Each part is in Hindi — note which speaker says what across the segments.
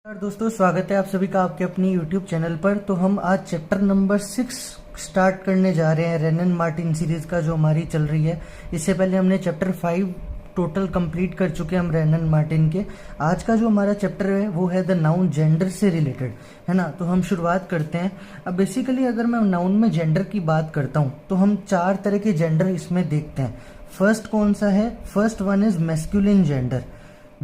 Speaker 1: नमस्कार दोस्तों, स्वागत है आप सभी का आपके अपनी YouTube चैनल पर। तो हम आज चैप्टर नंबर 6 स्टार्ट करने जा रहे हैं रेनन मार्टिन सीरीज का, जो हमारी चल रही है। इससे पहले हमने चैप्टर 5 टोटल कंप्लीट कर चुके हैं हम रेनन मार्टिन के। आज का जो हमारा चैप्टर है वो है द नाउन जेंडर से रिलेटेड, है ना। तो हम शुरुआत करते हैं। अब बेसिकली अगर मैं नाउन में जेंडर की बात करता हूँ तो हम 4 तरह के जेंडर इसमें देखते हैं। फर्स्ट कौन सा है? First one is masculine gender.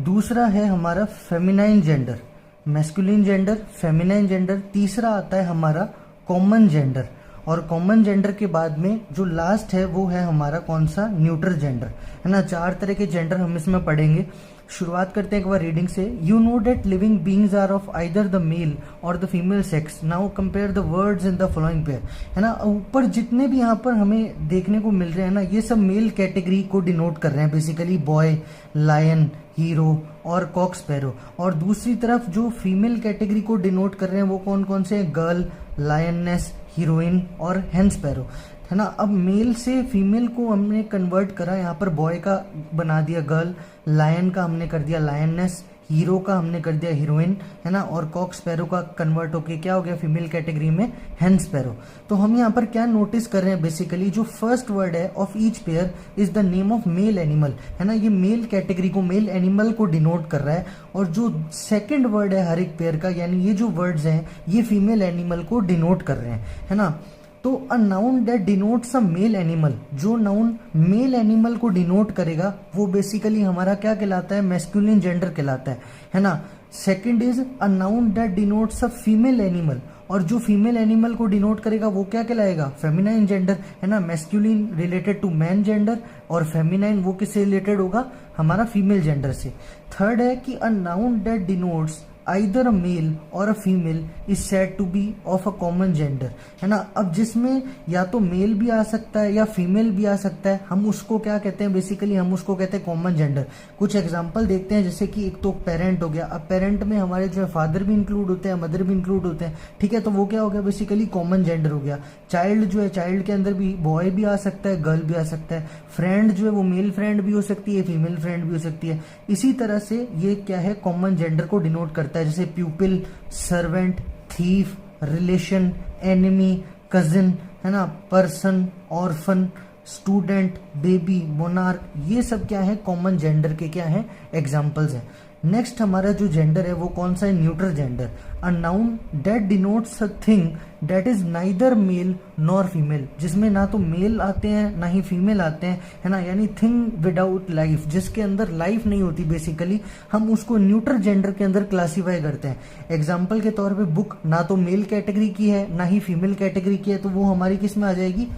Speaker 1: दूसरा है हमारा feminine gender, masculine gender, feminine gender. तीसरा आता है हमारा कॉमन जेंडर, और कॉमन जेंडर के बाद में जो लास्ट है वो है हमारा कौन सा? न्यूट्रल जेंडर, है ना। 4 तरह के जेंडर हम इसमें पढ़ेंगे। शुरुआत करते हैं एक बार रीडिंग से। You know that living beings are of either the male और the female sex. Now compare the words in the following pair, है ना। ऊपर जितने भी यहाँ पर हमें देखने को मिल रहे हैं ना, ये सब मेल कैटेगरी को डिनोट कर रहे हैं, बेसिकली बॉय, लायन, हीरो और कॉक स्पैरो। और दूसरी तरफ जो फीमेल कैटेगरी को डिनोट कर रहे हैं वो कौन कौन से हैं? गर्ल, लायननेस, हीरोइन और हेन स्पैरो, है ना। अब मेल से फीमेल को हमने कन्वर्ट करा, यहाँ पर बॉय का बना दिया गर्ल, लायन का हमने कर दिया लायननेस, हीरो का हमने कर दिया हीरोइन, है ना, और कॉक स्पैरो का कन्वर्ट होके क्या हो गया फीमेल कैटेगरी में? हेन स्पैरो। तो हम यहाँ पर क्या नोटिस कर रहे हैं? बेसिकली जो फर्स्ट वर्ड है of each pair is the name of male animal, है ना। ये मेल कैटेगरी को, मेल एनिमल को डिनोट कर रहा है। और जो सेकेंड वर्ड है हर एक पेयर का, यानी ये जो वर्ड्स हैं ये फीमेल एनिमल को डिनोट कर रहे हैं, है ना। तो a noun that denotes a male animal, जो नाउन मेल एनिमल को डिनोट करेगा वो बेसिकली हमारा क्या कहलाता है? मैस्कुलिन जेंडर कहलाता है ना। Second is a noun that denotes a female animal, और जो फीमेल एनिमल को डिनोट करेगा वो क्या कहलाएगा? फेमिनाइन जेंडर, है ना। Masculine related to man gender और फेमिनाइन वो किससे रिलेटेड होगा? हमारा फीमेल जेंडर से। थर्ड है कि अ noun that denotes either a male or a female is said to be of a common gender, है ना। अब जिसमें या तो मेल भी आ सकता है या फीमेल भी आ सकता है, हम उसको क्या कहते हैं? बेसिकली हम उसको कहते हैं कॉमन जेंडर। कुछ एग्जांपल देखते हैं, जैसे कि एक तो पेरेंट हो गया। अब पेरेंट में हमारे जो है फादर भी इंक्लूड होते हैं, मदर भी इंक्लूड होते हैं, ठीक है। तो वो क्या हो गया? बेसिकली कॉमन जेंडर हो गया। चाइल्ड जो है, चाइल्ड के अंदर भी बॉय भी आ सकता है, गर्ल भी आ सकता है। फ्रेंड जो है वो मेल फ्रेंड भी हो सकती है, फीमेल फ्रेंड भी हो सकती है। इसी तरह से ये क्या है? कॉमन जेंडर को डिनोट करता है, जैसे प्यूपिल, servant, thief, relation, enemy, cousin, है ना, person, orphan, student, baby, monarch. ये सब क्या है? कॉमन जेंडर के क्या है? एग्जाम्पल्स हैं। नेक्स्ट हमारा जो जेंडर है वो कौन सा है? Neutral gender. A noun that denotes a thing that is neither male nor female, जिसमें ना तो मेल आते हैं ना ही फीमेल आते हैं, है ना। यानी थिंग विदाउट लाइफ, जिसके अंदर लाइफ नहीं होती, बेसिकली हम उसको न्यूट्रल जेंडर के अंदर क्लासीफाई करते हैं। एग्जाम्पल के तौर पे बुक ना तो मेल कैटेगरी की है ना ही फीमेल कैटेगरी की है, तो वो हमारी किस में आ जाएगी?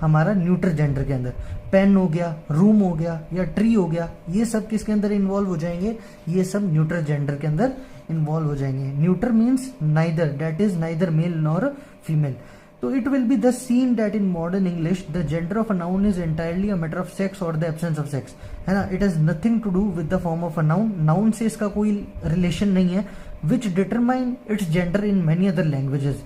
Speaker 1: हमारा न्यूट्रल जेंडर के अंदर। पेन हो गया, रूम हो गया या ट्री हो गया, ये सब किसके अंदर इन्वॉल्व हो जाएंगे? ये सब न्यूट्रल जेंडर के अंदर इन्वॉल्व हो जाएंगे। Neutral means neither, that is neither male nor female. तो it will be the seen that in modern English the gender of a noun is entirely a matter of sex और द एब्सेंस ऑफ सेक्स, है ना। It has nothing to do with the form of a noun, noun से इसका कोई रिलेशन नहीं है। Which determine its gender in many other languages.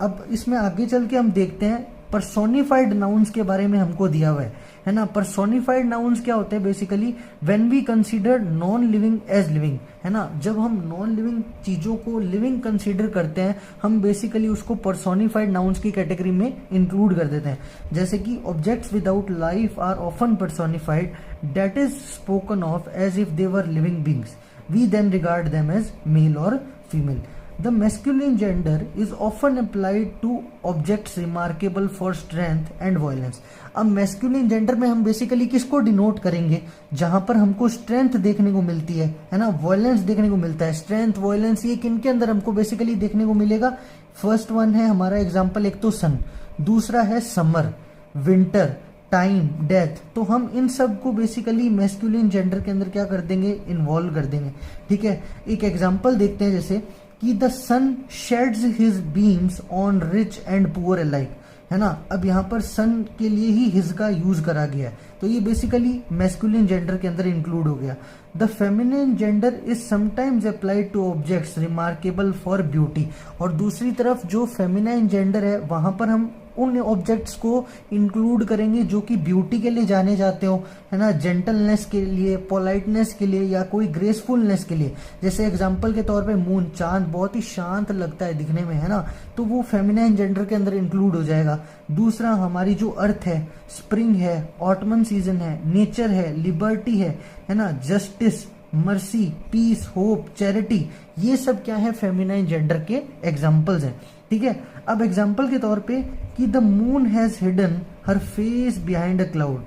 Speaker 1: अब इसमें आगे चल के हम देखते हैं पर्सोनिफाइड नाउन्स के बारे में हमको दिया हुआ है ना। पर्सोनिफाइड नाउन्स क्या होते हैं? Basically when we consider non living as living, है ना। जब हम नॉन लिविंग चीजों को लिविंग कंसीडर करते हैं, हम बेसिकली उसको पर्सोनिफाइड नाउन्स की कैटेगरी में इंक्लूड कर देते हैं। जैसे कि objects without life are often personified, that is spoken of as if they were living beings, we then regard them as male और female. The masculine gender is often applied to objects remarkable for strength and violence. अब masculine gender में हम बेसिकली किसको डिनोट करेंगे? जहां पर हमको स्ट्रेंथ देखने को मिलती है ना, वायलेंस देखने को मिलता है। स्ट्रेंथ, वायलेंस ये किन के अंदर हमको बेसिकली देखने को मिलेगा? फर्स्ट वन है हमारा एग्जाम्पल, एक तो सन, दूसरा है समर, विंटर, टाइम, डेथ। तो हम इन सब को बेसिकली मैस्कुलिन जेंडर के अंदर क्या कर देंगे? इन्वॉल्व कर देंगे, ठीक है। एक एग्जाम्पल देखते हैं, जैसे कि the sun sheds his beams on rich and poor alike, है ना। अब यहाँ पर सन के लिए ही हिज का यूज करा गया है, तो ये बेसिकली मैस्कुलिन जेंडर के अंदर इंक्लूड हो गया। The feminine gender is sometimes applied two objects remarkable for beauty, और दूसरी तरफ जो फेमिनाइन जेंडर है वहां पर हम उन ऑब्जेक्ट्स को इंक्लूड करेंगे जो कि ब्यूटी के लिए जाने जाते हो, है ना, जेंटलनेस के लिए, पोलाइटनेस के लिए, या कोई ग्रेसफुलनेस के लिए। जैसे एग्जांपल के तौर पे मून, चांद बहुत ही शांत लगता है दिखने में, है ना, तो वो फेमिनाइन जेंडर के अंदर इंक्लूड हो जाएगा। दूसरा हमारी जो अर्थ है, स्प्रिंग है, ऑटमन सीजन है, नेचर है, लिबर्टी है ना, justice, mercy, peace, hope, charity, ये सब क्या है, फेमिनाइन जेंडर के एग्जाम्पल्स हैं। ठीक है, अब एग्जाम्पल के तौर पे कि the moon has hidden her face behind a cloud.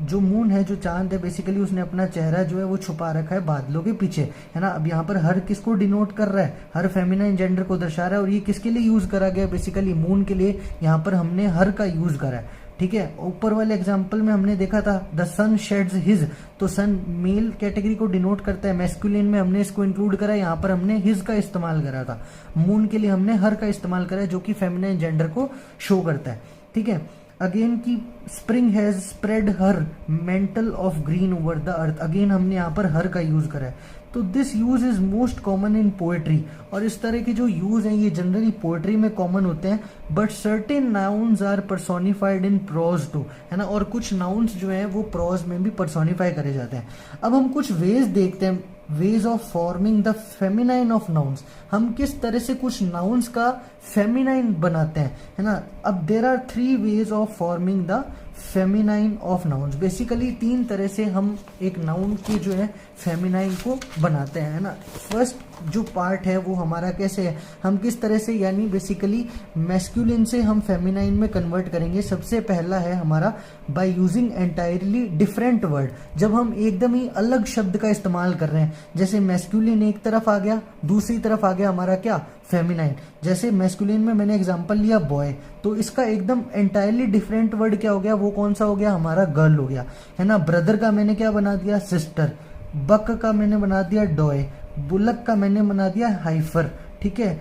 Speaker 1: जो मून है, जो चांद है, बेसिकली उसने अपना चेहरा जो है वो छुपा रखा है बादलों के पीछे, है ना। अब यहाँ पर हर किसको डिनोट कर रहा है, हर फेमिनाइन जेंडर को दर्शा रहा है, और ये किसके लिए यूज करा गया, बेसिकली मून के लिए यहाँ पर हमने हर का यूज करा है। ठीक है, ऊपर वाले एग्जाम्पल में हमने देखा था द सन शेड्स हिज, तो सन मेल कैटेगरी को डिनोट करता है, मैस्कुलिन में हमने इसको इंक्लूड करा, यहाँ पर हमने हिज का इस्तेमाल करा था। मून के लिए हमने हर का इस्तेमाल करा है, जो कि फेमिनाइन जेंडर को शो करता है। ठीक है, अगेन की spring has spread her mental of green over the earth, again हमने यहाँ पर हर का यूज करा है। तो this use is most common in poetry, और इस तरह के जो यूज हैं ये जनरली पोएट्री में कॉमन होते हैं। But certain nouns are personified in prose too, है ना, और कुछ नाउन्स जो हैं वो प्रोज में भी पर्सोनिफाई करे जाते हैं। अब हम कुछ वेज देखते हैं, veg of forming the feminine of nouns, हम किस तरह से कुछ नाउन्स का फेमिनाइन बनाते हैं, है ना। अब there are 3 ways of forming the feminine of nouns, basically 3 तरह से हम एक नाउन के जो है फेमिनाइन को बनाते हैं, है ना। फर्स्ट जो पार्ट है वो हमारा कैसे है, हम किस तरह से, यानी बेसिकली मैस्कुलिन से हम फेमिनाइन में कन्वर्ट करेंगे। सबसे पहला है हमारा by using entirely different word, जब हम एकदम ही अलग शब्द का इस्तेमाल कर रहे हैं, जैसे मैस्कुलिन एक तरफ आ गया, दूसरी तरफ आ गया हमारा क्या, फेमिनाइन। जैसे मैस्कुलिन में मैंने एग्जांपल लिया बॉय, तो इसका एकदम एंटायरली डिफरेंट वर्ड क्या हो गया, वो कौन सा हो गया, हमारा गर्ल हो गया, है ना। ब्रदर का मैंने क्या बना दिया, सिस्टर। बक का मैंने बना दिया डॉय। बुलक का मैंने बना दिया हाइफर। ठीक है,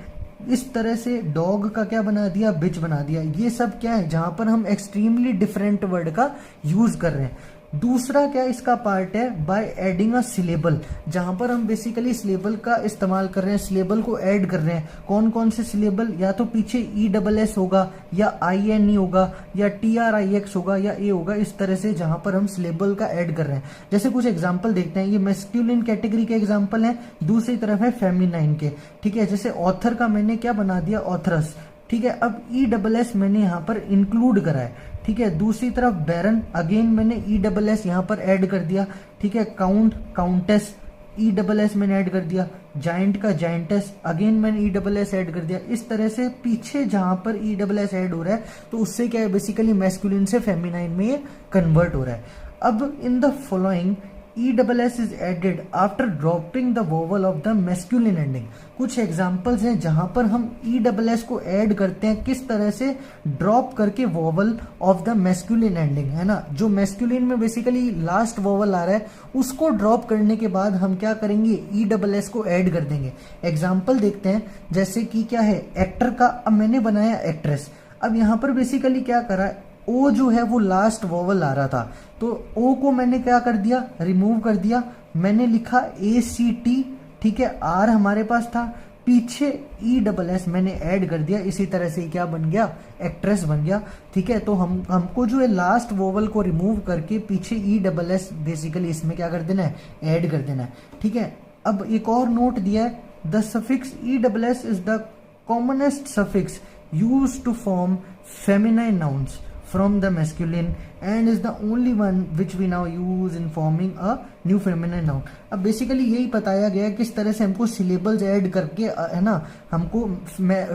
Speaker 1: इस तरह से डॉग का क्या बना दिया, बिच बना दिया। ये सब क्या है, जहां पर हम एक्सट्रीमली डिफरेंट वर्ड का यूज कर रहे हैं। दूसरा क्या इसका पार्ट है, बाय एडिंग अ सिलेबल, जहां पर हम बेसिकली सिलेबल का इस्तेमाल कर रहे हैं, सिलेबल को ऐड कर रहे हैं। कौन कौन से सिलेबल, या तो पीछे ESS होगा, या INE होगा, या TRIX होगा, या A होगा, इस तरह से जहां पर हम सिलेबल का ऐड कर रहे हैं। जैसे कुछ एग्जाम्पल देखते हैं, ये मैस्कुलिन कैटेगरी के एग्जाम्पल है, दूसरी तरफ है फेमिनाइन के। ठीक है, जैसे ऑथर का मैंने क्या बना दिया, ऑथरस। ठीक है, अब ESS मैंने यहाँ पर इंक्लूड करा है। ठीक है, दूसरी तरफ बैरन, अगेन मैंने ESS यहाँ पर ऐड कर दिया। ठीक है, काउंट, काउंटेस, ESS मैंने ऐड कर दिया। जाइंट का जाइंटेस, अगेन मैंने ESS ऐड कर दिया। इस तरह से पीछे जहां पर ESS ऐड हो रहा है, तो उससे क्या है, बेसिकली मैस्कुलिन से फेमिनाइन में ये कन्वर्ट हो रहा है। अब इन the following ESS is added after dropping the vowel of the masculine ending। कुछ एग्जाम्पल्स हैं जहां पर हम ESS को ऐड करते हैं, किस तरह से, ड्रॉप करके vowel of the masculine ending, है ना। जो मैस्कुलिन में बेसिकली लास्ट वोवल आ रहा है, उसको ड्रॉप करने के बाद हम क्या करेंगे, ESS को ऐड कर देंगे। एग्जाम्पल देखते हैं, जैसे कि क्या है, एक्टर का, अब मैंने बनाया एक्ट्रेस। अब यहाँ पर बेसिकली क्या करा, ओ जो है वो लास्ट वोवल आ रहा था, तो ओ को मैंने क्या कर दिया, रिमूव कर दिया। मैंने लिखा ACT। ठीक है, आर हमारे पास था, पीछे ESS मैंने ऐड कर दिया। इसी तरह से क्या बन गया, एक्ट्रेस बन गया। ठीक है, तो हमको जो है लास्ट वोवल को रिमूव करके पीछे ESS बेसिकली इसमें क्या कर देना है, ऐड कर देना है। ठीक है, अब एक और नोट दिया है, the suffix ESS is the commonest suffix used to form feminine nouns from the masculine and is the only one which we now use in forming a new feminine noun। अब बेसिकली यही बताया गया है किस तरह से हमको सिलेबल्स ऐड करके, है ना, हमको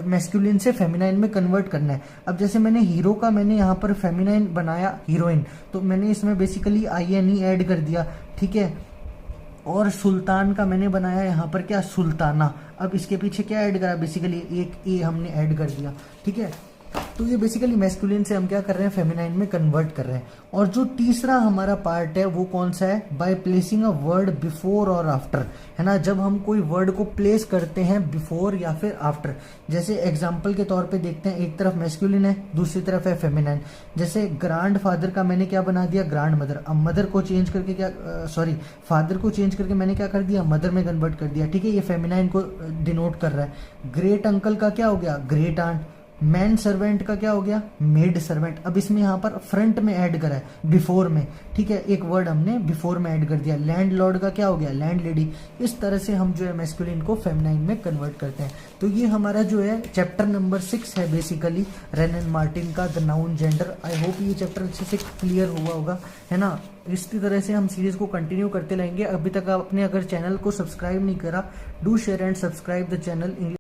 Speaker 1: मैस्कुलिन से फेमिनाइन में कन्वर्ट करना है। अब जैसे मैंने हीरो का मैंने यहाँ पर फेमिनाइन बनाया हीरोइन, तो मैंने इसमें बेसिकली INE ऐड कर दिया। ठीक है, और सुल्तान का मैंने बनाया यहाँ पर क्या, सुल्ताना। अब इसके पीछे क्या ऐड करा, बेसिकली एक A हमने ऐड कर दिया। ठीक है, तो ये बेसिकली मैस्कुलिन से हम क्या कर रहे हैं, फेमिनाइन में कन्वर्ट कर रहे हैं। और जो तीसरा हमारा पार्ट है वो कौन सा है, by placing a word before और आफ्टर, है ना। जब हम कोई वर्ड को प्लेस करते हैं बिफोर या फिर आफ्टर, जैसे एग्जांपल के तौर पे देखते हैं, एक तरफ मैस्कुलिन है, दूसरी तरफ है फेमिनाइन। जैसे ग्रैंड फादर का मैंने क्या बना दिया, ग्रैंड मदर। अब मदर को चेंज करके क्या, फादर को चेंज करके मैंने क्या कर दिया, मदर में कन्वर्ट कर दिया। ठीक है, ये फेमिनाइन को डिनोट कर रहा है। ग्रेट अंकल का क्या हो गया, ग्रेट आंट। मैन सर्वेंट का क्या हो गया, मेड सर्वेंट। अब इसमें यहाँ पर फ्रंट में ऐड करा है, बिफोर में, ठीक है, एक वर्ड हमने बिफोर में ऐड कर दिया। लैंड लॉर्ड का क्या हो गया, लैंड लेडी। इस तरह से हम जो है मैस्कुलिन को फेमिनाइन में कन्वर्ट करते हैं। तो ये हमारा जो है चैप्टर नंबर 6 है बेसिकली रेनन मार्टिन का, the noun gender. I hope ये चैप्टर अच्छे से क्लियर हुआ होगा, है ना। इसी तरह से हम सीरीज को कंटिन्यू करते रहेंगे। अभी तक आपने अगर चैनल को सब्सक्राइब नहीं करा, do share and subscribe the channel.